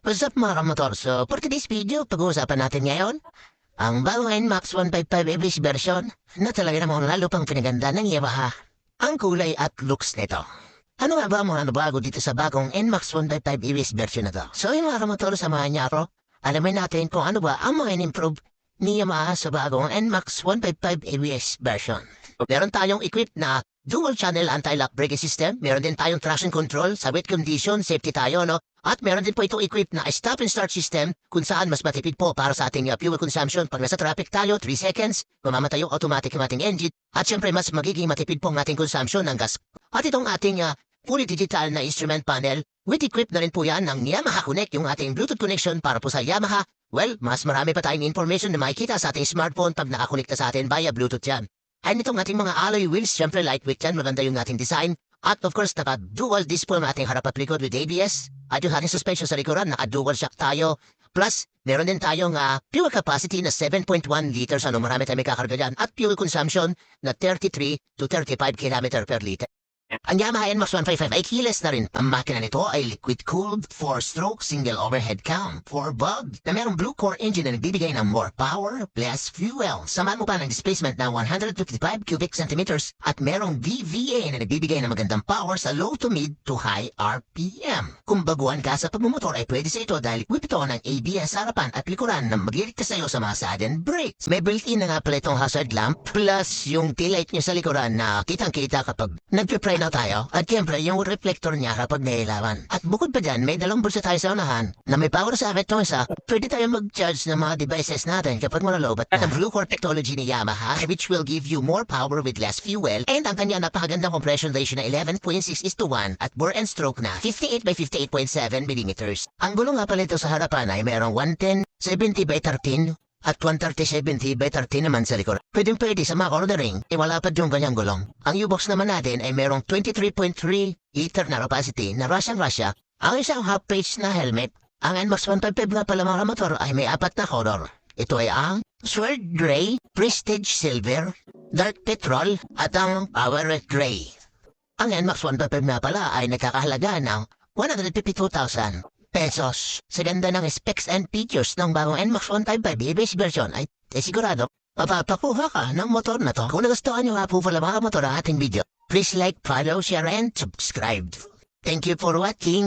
What's up mga kamotor? So, for today's video, pag-uusapan natin ngayon ang bagong NMAX 155 English version na talaga namang lalo pang pinaganda ng Yamaha ang kulay at looks nito. Ano nga ba ang mga nabago dito sa bagong NMAX 155 English version na to? So, yung mga kamotor, samahan niya ako. Alamin natin kung ano ba ang mga in-improve ni Yamaha sa bagong NMAX 155 ABS version. Meron tayong equipped na dual channel anti-lock braking system. Meron din tayong traction control sa wet condition, safety tayo, no? At meron din po itong equipped na stop and start system kung saan mas matipid po para sa ating fuel consumption. Pag nasa traffic tayo, 3 seconds, mamamatay yung automatic ng ating engine. At syempre mas magiging matipid po ang ating consumption ng gas. At itong ating fully digital na instrument panel, with equipped na rin po yan ng Yamaha Connect, yung ating Bluetooth connection para po sa Yamaha. Well, mas marami pa tayong information na makikita sa ating smartphone pag nakakonekta sa atin via Bluetooth yan. Ay nitong ating mga alloy wheels, syempre lightweight yan, maganda yung ating design. At of course, naka-dual disc po ang ating harap at likod with ABS. At yung ating suspension sa likuran, naka-dual shock tayo. Plus, meron din tayong fuel capacity na 7.1 liters, ano marami tayong may kakarga dyan. At fuel consumption na 33 to 35 km per liter. Ang Yamaha NMAX 155 ay keyless na rin. Ang makina nito ay liquid-cooled, 4-stroke, single overhead cam, 4-bulb, na merong blue core engine na nagbibigay ng more power plus fuel. Samahan mo pa ng displacement na 155 cubic centimeters at merong VVA na nagbibigay ng magandang power sa low to mid to high RPM. Kung baguhan ka sa pagmumotor ay pwede sa ito dahil equipped ito ng ABS sa harapan at likuran na magliligtas sa iyo sa mga sudden brakes. May built-in na nga pala itong hazard lamp plus yung taillight niya sa likuran na kitang-kita kapag nagpe-pry na tayo at siyempre yung reflector niya kapag nailawan. At bukod pa dyan, may dalawang bulsa tayo sa unahan na may power sa akin itong isa. Pwede tayo mag-charge ng mga devices natin kapag malalobat na. Ang Blue Core technology ni Yamaha which will give you more power with less fuel and ang kanya napakagandang compression ratio na 11.6:1 at bore and stroke na 58 by 58.7 millimeters. Ang gulong nga pala ito sa harapan ay merong 110/70 by 13 at 130/70 by 13 naman sa likod. Pwede sa mga ordering, wala pa yung ganyang gulong. Ang U-box naman natin ay merong 23.3 liter na capacity na Russian. Ang isang half-page na helmet. Ang NMAX 155 na pala mga motor ay may 4 na color. Ito ay ang Sword Gray, Prestige Silver, Dark Petrol, at ang Power Gray. Ang NMAX 155 na pala ay nagkakahalaga ng 152,000 pesos. Sa ganda ng specs and features ng bagong NMAX 155 ABS version ay sigurado mapapakuha ka ng motor na to. Kung nagustuhan nyo nga po pala mga motor ang ating video, please like, follow, share, and subscribe. Thank you for watching.